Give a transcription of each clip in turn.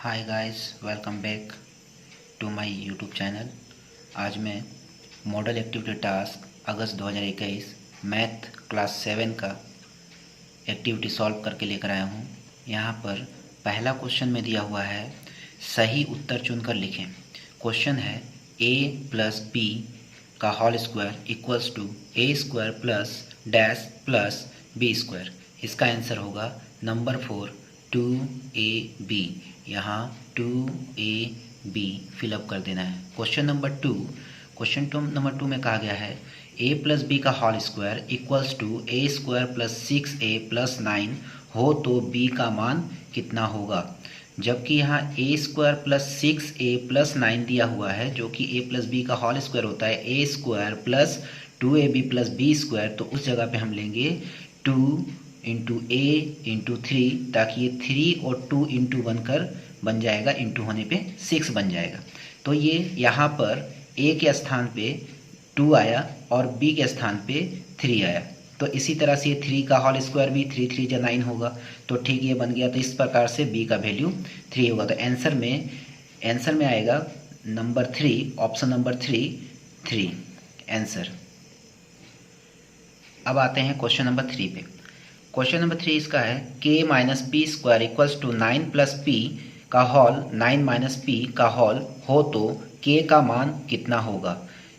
Hi guys, welcome back to my YouTube channel. आज मैं model activity task August 2021 math class 7 का activity solve करके लेकर आया हूँ। यहाँ पर पहला क्वेश्चन में दिया हुआ है, सही उत्तर चुनकर लिखें। क्वेश्चन है a प्लस बी का whole square equals to A square plus dash plus B square. इसका आंसर होगा नंबर 4 2ab। यहाँ 2ab फिलअप कर देना है। क्वेश्चन नंबर 2 में कहा गया है a प्लस बी का whole square equals to A square plus 6a plus 9 हो तो b का मान कितना होगा। जबकि यहाँ ए स्क्वायर प्लस 6a प्लस 9 दिया हुआ है, जो कि a प्लस बी का होल स्क्वायर होता है A square plus 2ab plus B square, तो उस जगह पे हम लेंगे 2 इंटू ए इंटू 3, ताकि ये 3 और 2 इंटू बनकर बन जाएगा, इंटू होने पे 6 बन जाएगा। तो ये यहाँ पर ए के स्थान पे 2 आया और बी के स्थान पे 3 आया। तो इसी तरह से 3 का होल स्क्वायर भी 3 3 जा 9 होगा, तो ठीक ये बन गया। तो इस प्रकार से b का वैल्यू 3 होगा। तो आंसर में आएगा नंबर 3, ऑप्शन नंबर 3 आंसर। अब आते हैं क्वेश्चन नंबर 3 पे। क्वेश्चन नंबर 3 इसका है k minus P square equals to 9 plus P का होल 9 माइनस पी का होल हो तो k का मान कितना होगा।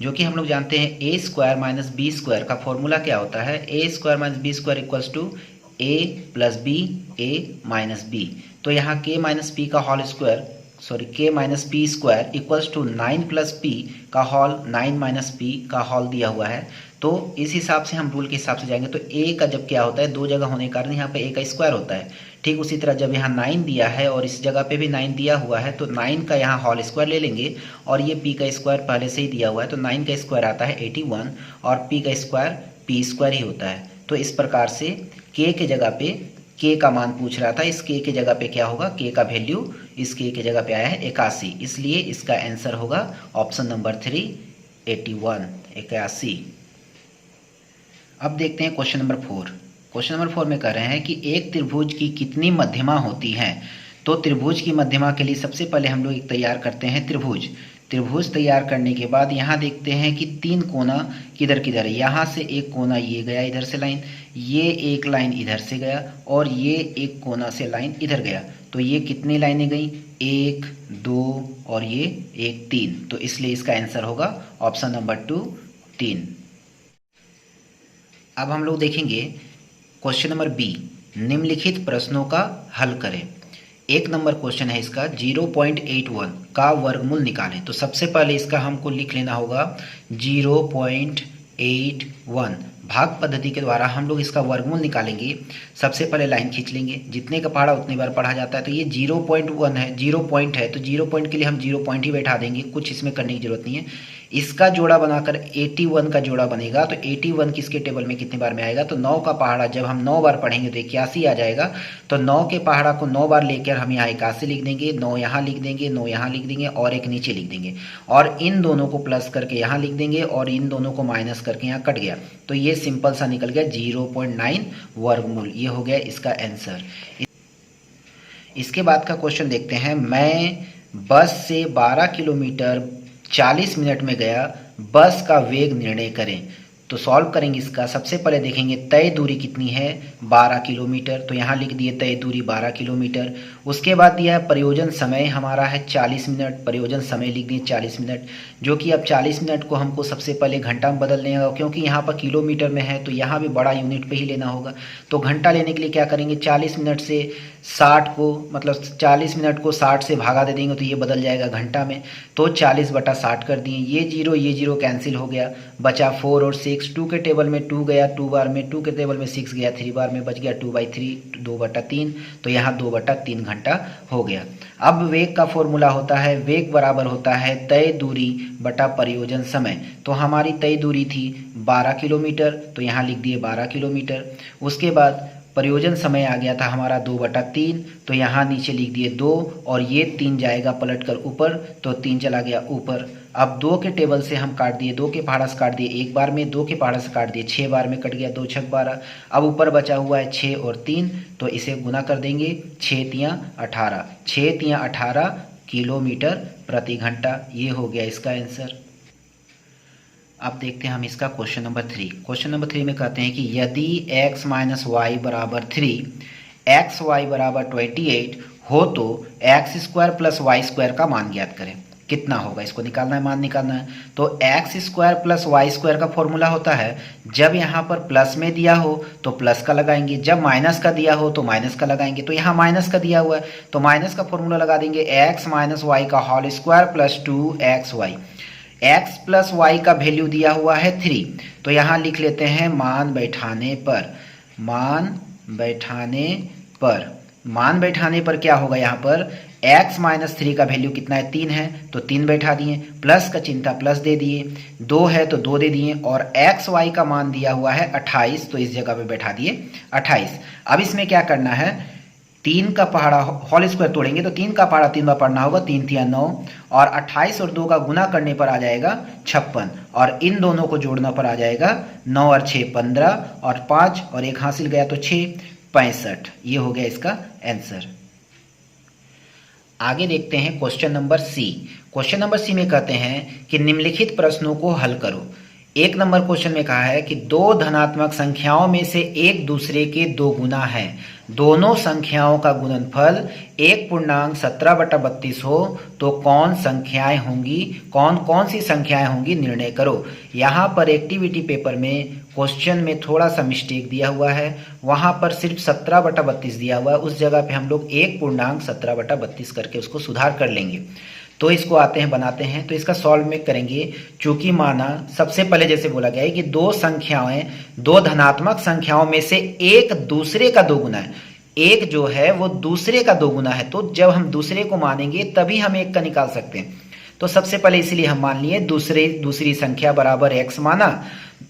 जो कि हम लोग जानते हैं A square minus B square का फॉर्मूला क्या होता है, A square minus B square equals to A plus B A minus B. तो यहाँ k माइनस पी का whole square k minus P square equals to 9 plus P का whole 9 minus P का whole दिया हुआ है। तो इस हिसाब से हम रूल के हिसाब से जाएंगे। तो a का जब क्या होता है, दो जगह होने के कारण यहाँ पे a का स्क्वायर होता है। ठीक उसी तरह जब यहाँ 9 दिया है और इस जगह पे भी 9 दिया हुआ है, तो 9 का यहाँ होल स्क्वायर ले लेंगे और ये p का स्क्वायर पहले से ही दिया हुआ है, तो 9 का स्क्वायर आता है 81 और p का स्क्वायर p स्क्वायर ही होता है। तो इस प्रकार से k के जगह पे k का मान पूछ रहा था, इस k के जगह पे क्या होगा, k का वैल्यू इस k के जगह पे आया है 81, इसलिए इसका आंसर होगा ऑप्शन नंबर 3 81। अब देखते हैं क्वेश्चन नंबर 4। क्वेश्चन नंबर 4 में कह रहे हैं कि एक त्रिभुज की कितनी मध्यमा होती हैं। तो त्रिभुज की मध्यमा के लिए सबसे पहले हम लोग एक तैयार करते हैं त्रिभुज तैयार करने के बाद यहाँ देखते हैं कि 3 कोना किधर किधर है। यहाँ से एक कोना ये गया इधर से लाइन, ये एक लाइन इधर से गया और ये एक कोना से लाइन इधर गया। तो ये कितनी लाइनें गई, 1 2 और ये 1 3। तो इसलिए इसका आंसर होगा ऑप्शन नंबर 2 3। अब हम लोग देखेंगे क्वेश्चन नंबर बी, निम्नलिखित प्रश्नों का हल करें। 1 नंबर क्वेश्चन है इसका, 0.81 का वर्गमूल निकालें। तो सबसे पहले इसका हमको लिख लेना होगा 0.81। भाग पद्धति के द्वारा हम लोग इसका वर्गमूल निकालेंगे। सबसे पहले लाइन खींच लेंगे, जितने का पढ़ा उतनी बार पढ़ा जाता है। तो ये 0.1 है, 0 पॉइंट है, तो 0 पॉइंट के लिए हम 0 पॉइंट ही बैठा देंगे, कुछ इसमें करने की जरूरत नहीं है। इसका जोड़ा बनाकर 81 का जोड़ा बनेगा। तो 81 किसके टेबल में कितनी बार में आएगा, तो 9 का पहाड़ा जब हम 9 बार पढ़ेंगे तो 81 आ जाएगा। तो 9 के पहाड़ा को 9 बार लेकर हम यहाँ 81 लिख देंगे, 9 यहाँ लिख देंगे, 9 यहाँ लिख देंगे और एक नीचे लिख देंगे, और इन दोनों को प्लस करके यहाँ लिख देंगे और इन दोनों को माइनस करके यहाँ कट गया। तो ये सिंपल सा निकल गया 0.9 वर्गमूल। ये हो गया इसका आंसर। इसके बाद का क्वेश्चन देखते हैं, मैं बस से 12 किलोमीटर 40 मिनट में गया, बस का वेग निर्णय करें। तो सॉल्व करेंगे इसका। सबसे पहले देखेंगे तय दूरी कितनी है, 12 किलोमीटर। तो यहाँ लिख दिए तय दूरी 12 किलोमीटर। उसके बाद दिया है प्रयोजन समय हमारा है 40 मिनट, प्रयोजन समय लिख दिए 40 मिनट, जो कि अब 40 मिनट को हमको सबसे पहले घंटा में बदल लेगा, क्योंकि यहाँ पर किलोमीटर में है तो यहाँ भी बड़ा यूनिट पे ही लेना होगा। तो घंटा लेने के लिए क्या करेंगे, 40 मिनट से 60 को मतलब 40 मिनट को 60 से भागा दे देंगे, तो ये बदल जाएगा घंटा में। तो 40/60 कर दिए, ये जीरो कैंसिल हो गया, बचा 4 और 6। 2 के टेबल में 2 गया 2 बार में, 2 के टेबल में 6 गया 3 बार में, बच गया 2/3 2/3। तो यहाँ 2/3 घंटा हो गया। अब वेग का फॉर्मूला होता है, वेग बराबर होता है तय दूरी बटा प्रयोजन समय। तो हमारी तय दूरी थी 12 किलोमीटर, तो यहाँ लिख दिए 12 किलोमीटर। उसके बाद प्रयोजन समय आ गया था हमारा 2/3, तो यहाँ नीचे लिख दिए 2 और ये 3 जाएगा पलट कर ऊपर, तो 3 चला गया ऊपर। अब 2 के टेबल से हम काट दिए, 2 के पहाड़ा से काट दिए एक बार में, 2 के पहाड़ा से काट दिए 6 बार में, कट गया 2 छक 12। अब ऊपर बचा हुआ है 6 और 3, तो इसे गुना कर देंगे, 6 तियाँ 18, 6 तियाँ 18 किलोमीटर प्रति घंटा। ये हो गया इसका आंसर। अब देखते हैं हम इसका क्वेश्चन नंबर 3। क्वेश्चन नंबर 3 में कहते हैं कि यदि x माइनस वाई बराबर 3, एक्स वाई बराबर 28 हो तो x square plus y square का मान ज्ञात करें। कितना होगा, इसको निकालना है, मान निकालना है। तो x square plus y square का फॉर्मूला होता है, जब यहाँ पर प्लस में दिया हो तो प्लस का लगाएंगे, जब माइनस का दिया हो तो माइनस का लगाएंगे। तो यहाँ माइनस का दिया हुआ है तो माइनस का फॉर्मूला लगा देंगे, एक्स माइनस वाई का whole square plus 2xy। x plus y का वैल्यू दिया हुआ है 3, तो यहाँ लिख लेते हैं मान बैठाने पर, मान बैठाने पर, मान बैठाने पर क्या होगा, यहाँ पर x माइनस 3 का वैल्यू कितना है, 3 है, तो 3 बैठा दिए, प्लस का चिंता प्लस दे दिए, 2 है तो 2 दे दिए, और x y का मान दिया हुआ है 28, तो इस जगह पे बैठा दिए 28। अब इसमें क्या करना है, 3 का पहाड़ा होल स्क्वायर तोड़ेंगे तो 3 का पहाड़ा 3 बार पढ़ना होगा, 3 तिया 9, और 28 और 2 का गुना करने पर आ जाएगा 56, और इन दोनों को जोड़ने पर आ जाएगा 9 और 6 15, और 5 और 1 हासिल गया तो 6 65। ये हो गया इसका आंसर। आगे देखते हैं question number C. Question number C में कहते हैं कि निम्नलिखित प्रश्नों को हल करो। 1 नंबर क्वेश्चन में कहा है कि दो धनात्मक संख्याओं में से एक दूसरे के 2 गुना है, दोनों संख्याओं का गुणनफल 1.17/32 हो तो कौन संख्याएं होंगी, कौन कौन सी संख्याएं होंगी, निर्णय करो। यहाँ पर एक्टिविटी पेपर में क्वेश्चन में थोड़ा सा मिस्टेक दिया हुआ है, वहाँ पर सिर्फ 17/32 दिया हुआ है, उस जगह पे हम लोग 1.17/32 करके उसको सुधार कर लेंगे। तो इसको आते हैं बनाते हैं, तो इसका सॉल्व में करेंगे। चूंकि माना सबसे पहले जैसे बोला गया है कि दो संख्याएं, दो धनात्मक संख्याओं में से एक दूसरे का 2 गुना है, एक जो है वो दूसरे का 2 गुना है, तो जब हम दूसरे को मानेंगे तभी हम एक का निकाल सकते हैं। तो सबसे पहले इसलिए हम मान लिए दूसरी संख्या बराबर x माना,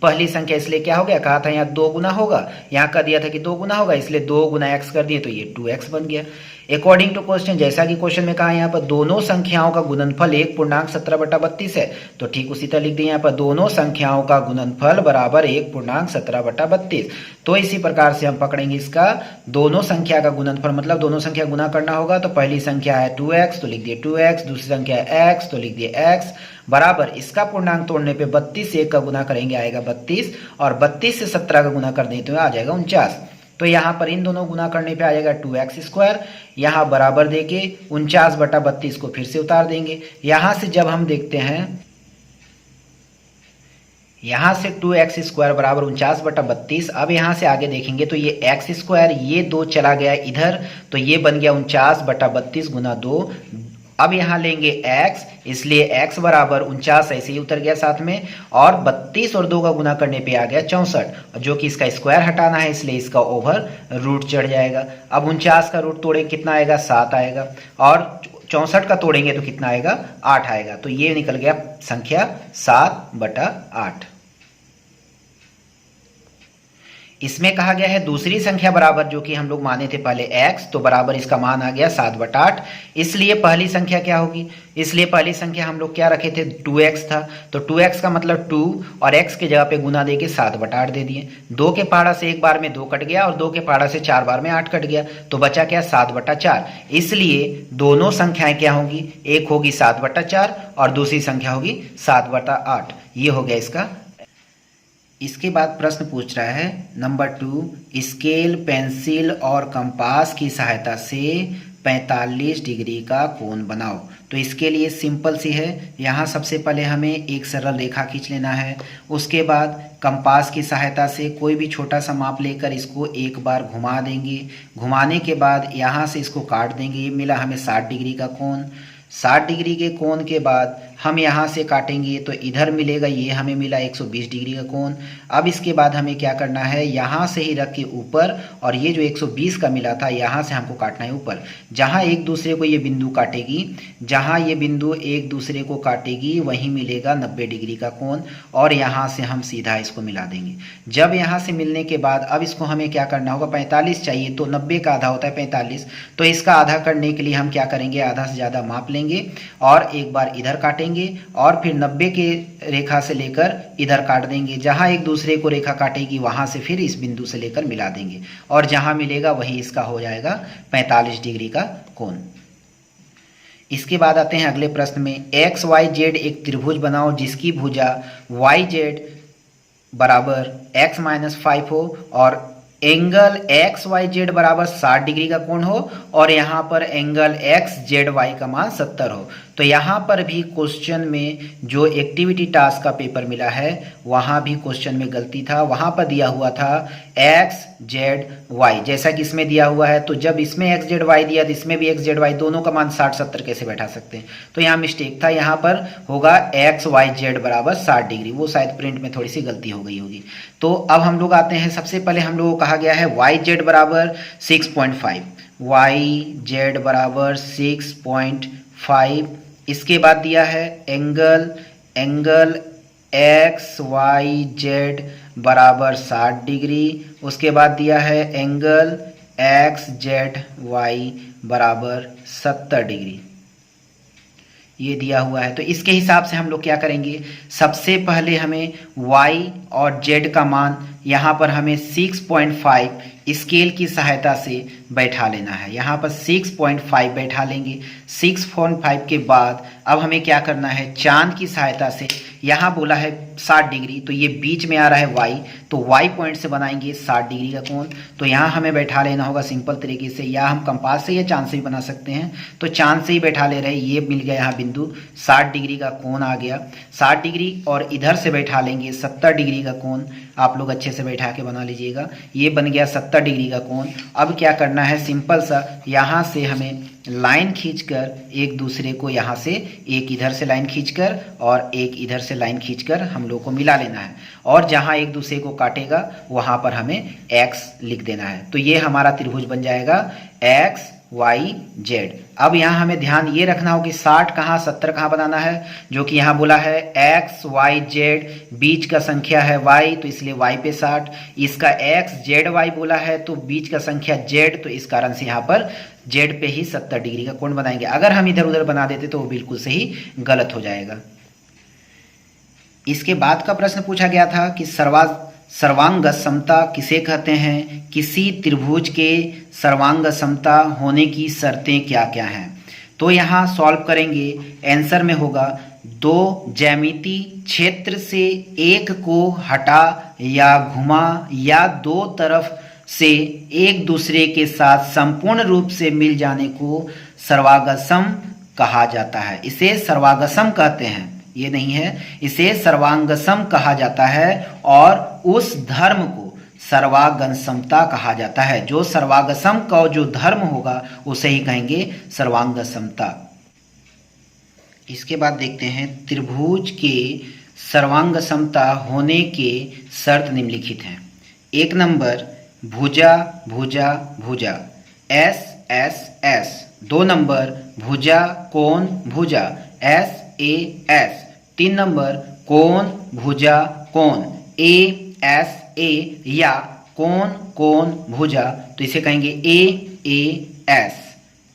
पहली संख्या इसलिए क्या हो गया, कहा था यहाँ 2 गुना होगा, यहाँ कर दिया था कि 2 गुना होगा, इसलिए 2 गुना x कर दिए तो ये 2x बन गया। अकॉर्डिंग टू क्वेश्चन, जैसा कि क्वेश्चन में कहा यहाँ पर दोनों संख्याओं का गुणनफल 1.17/32 है, तो ठीक उसी तरह लिख दिए यहाँ पर दोनों संख्याओं का गुणनफल बराबर 1.17/32। तो इसी प्रकार से हम पकड़ेंगे इसका दोनों संख्या का गुणनफल, मतलब दोनों संख्या गुना करना होगा, तो पहली संख्या है 2x तो लिख दिए 2x, दूसरी संख्या है x तो लिख दिए x, बराबर इसका पूर्णांक तोड़ने पे 32 से 1 का गुना करेंगे आएगा 32, और 32 से 17 का गुना कर देते हुए आ जाएगा 49। तो यहाँ पर इन दोनों गुना करने पे आ जाएगा 2x², यहाँ बराबर देके 49/32 को फिर से उतार देंगे। यहाँ से जब हम देखते हैं, यहाँ से 2x² बराबर 49/32, अब यहाँ से आगे देखेंगे तो ये x², ये 2 चला गया इधर, तो ये बन गया 49/32 गुना 2। अब यहाँ लेंगे x, इसलिए x बराबर 49 ऐसे ही उतर गया साथ में, और 32 और 2 का गुना करने पे आ गया 64, जो कि इसका स्क्वायर हटाना है इसलिए इसका ओवर रूट चढ़ जाएगा। अब 49 का रूट तोड़े कितना आएगा, 7 आएगा, और 64 का तोड़ेंगे तो कितना आएगा, 8 आएगा। तो ये निकल गया संख्या 7/8। इसमें कहा गया है दूसरी संख्या बराबर, जो कि हम लोग माने थे पहले x, तो बराबर इसका मान आ गया 7/8, इसलिए पहली संख्या क्या होगी, इसलिए पहली संख्या हम लोग क्या रखे थे, 2x था, तो 2x का मतलब 2, और x के जगह पे गुना देके 7/8 दे दिए। 2 के पहाड़ा से एक बार में 2 कट गया, और 2 के पहाड़ा से 4 बार में 8 कट गया, तो बचा क्या, 7/4। इसलिए दोनों संख्याएं क्या होंगी, एक होगी 7/4 और दूसरी संख्या होगी 7/8। ये हो गया इसका। इसके बाद प्रश्न पूछ रहा है नंबर 2, स्केल, पेंसिल और कंपास की सहायता से 45 डिग्री का कोण बनाओ। तो इसके लिए सिंपल सी है, यहाँ सबसे पहले हमें एक सरल रेखा खींच लेना है, उसके बाद कंपास की सहायता से कोई भी छोटा सा माप लेकर इसको एक बार घुमा देंगे, घुमाने के बाद यहाँ से इसको काट देंगे, ये मिला हमें 60 डिग्री का कोण। 60 डिग्री के कोण के बाद हम यहाँ से काटेंगे तो इधर मिलेगा, ये हमें मिला 120 डिग्री का कोण। अब इसके बाद हमें क्या करना है, यहाँ से ही रख के ऊपर, और ये जो 120 का मिला था यहाँ से हमको काटना है ऊपर। जहाँ एक दूसरे को ये बिंदु काटेगी, जहाँ ये बिंदु एक दूसरे को काटेगी वहीं मिलेगा 90 डिग्री का कोण, और यहाँ से हम सीधा इसको मिला देंगे। जब यहाँ से मिलने के बाद अब इसको हमें क्या करना होगा, 45 चाहिए तो 90 का आधा होता है 45, तो इसका आधा करने के लिए हम क्या करेंगे, आधा से ज़्यादा माप लेंगे और एक बार इधर काटेंगे और फिर 90 के रेखा से लेकर इधर काट देंगे। जहाँ एक दूसरे को रेखा काटेगी वहाँ से फिर इस बिंदु से लेकर मिला देंगे, और जहाँ मिलेगा वही इसका हो जाएगा 45 डिग्री का कोण। इसके बाद आते हैं अगले प्रश्न में, एक्स वाई जेड एक त्रिभुज बनाओ जिसकी भुजा वाई जेड बराबर x माइनस 5 हो और एंगल एक्स वाई जेड बराबर 60 डिग्री का कोण हो, और यहाँ पर एंगल एक्स जेड वाई का मान 70 हो। तो यहाँ पर भी क्वेश्चन में जो एक्टिविटी टास्क का पेपर मिला है वहाँ भी क्वेश्चन में गलती था। वहाँ पर दिया हुआ था एक्स जेड वाई जैसा कि इसमें दिया हुआ है, तो जब इसमें एक्स जेड वाई दिया तो इसमें भी एक्स जेड वाई, दोनों का मान 60-70 कैसे बैठा सकते हैं, तो यहाँ मिस्टेक था। यहाँ पर होगा एक्स वाई जेड बराबर 60 डिग्री, वो शायद प्रिंट में थोड़ी सी गलती हो गई होगी। तो अब हम लोग आते हैं, सबसे पहले हम लोगों को कहा गया है वाई जेड बराबर 6.5, वाई जेड बराबर 6.5। इसके बाद दिया है एंगल एक्स वाई जेड बराबर 60 डिग्री। उसके बाद दिया है एंगल एक्स जेड वाई बराबर 70 डिग्री, ये दिया हुआ है। तो इसके हिसाब से हम लोग क्या करेंगे, सबसे पहले हमें y और z का मान यहाँ पर हमें 6.5 स्केल की सहायता से बैठा लेना है। यहाँ पर 6.5 बैठा लेंगे। 6.5 के बाद अब हमें क्या करना है, चांद की सहायता से, यहाँ बोला है 60 डिग्री तो ये बीच में आ रहा है y, तो y पॉइंट से बनाएंगे 60 डिग्री का कोण। तो यहाँ हमें बैठा लेना होगा सिंपल तरीके से, या हम कंपास से या चांद से भी बना सकते हैं, तो चांद से ही बैठा ले रहे हैं। ये मिल गया यहाँ बिंदु, 60 डिग्री का कोण आ गया, 60 डिग्री, और इधर से बैठा लेंगे 70 डिग्री का कोण। आप लोग अच्छे से बैठा के बना लीजिएगा, ये बन गया 70 डिग्री का कोण। अब क्या करना है, सिंपल सा, यहाँ से हमें लाइन खींचकर एक दूसरे को, यहाँ से एक इधर से लाइन खींचकर और एक इधर से लाइन खींचकर हम लोग को मिला लेना है, और जहाँ एक दूसरे को काटेगा वहाँ पर हमें x लिख देना है। तो ये हमारा त्रिभुज बन जाएगा x y z। अब यहाँ हमें ध्यान ये रखना हो कि 60 कहाँ 70 कहाँ बनाना है, जो कि यहाँ बोला है x y z, बीच का संख्या है y तो इसलिए y पे 60, इसका x z y बोला है तो बीच का संख्या z, तो इस कारण से यहाँ पर z पे ही 70 डिग्री का कोण बनाएंगे। अगर हम इधर उधर बना देते तो वो बिल्कुल सही गलत हो जाएगा। इसके बाद का प्रश्न पूछा गया था कि सर्वांग समता किसे कहते हैं, किसी त्रिभुज के सर्वांग समता होने की शर्तें क्या क्या हैं। तो यहाँ सॉल्व करेंगे, आंसर में होगा, दो ज्यामिति क्षेत्र से एक को हटा या घुमा या दो तरफ से एक दूसरे के साथ संपूर्ण रूप से मिल जाने को सर्वांगसम कहा जाता है। इसे सर्वांगसम कहते हैं, ये नहीं है, इसे सर्वांगसम कहा जाता है, और उस धर्म को सर्वांगसमता कहा जाता है। जो सर्वांगसम का जो धर्म होगा उसे ही कहेंगे सर्वांगसमता। इसके बाद देखते हैं, त्रिभुज के सर्वांगसमता होने के शर्त निम्नलिखित हैं। 1 नंबर, भुजा भुजा भुजा एस एस एस। 2 नंबर, भुजा कोण भुजा एस ए एस। 3 नंबर, कोण भुजा कोण ए एस ए, या कोण कोण भुजा तो इसे कहेंगे ए ए एस।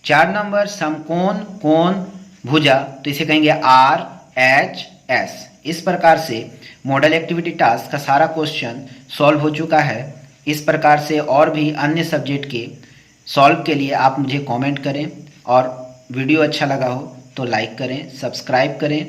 4 नंबर, समकोण कोण भुजा तो इसे कहेंगे आर एच एस। इस प्रकार से मॉडल एक्टिविटी टास्क का सारा क्वेश्चन सॉल्व हो चुका है। इस प्रकार से और भी अन्य सब्जेक्ट के सॉल्व के लिए आप मुझे कमेंट करें, और वीडियो अच्छा लगा हो तो लाइक करें, सब्सक्राइब करें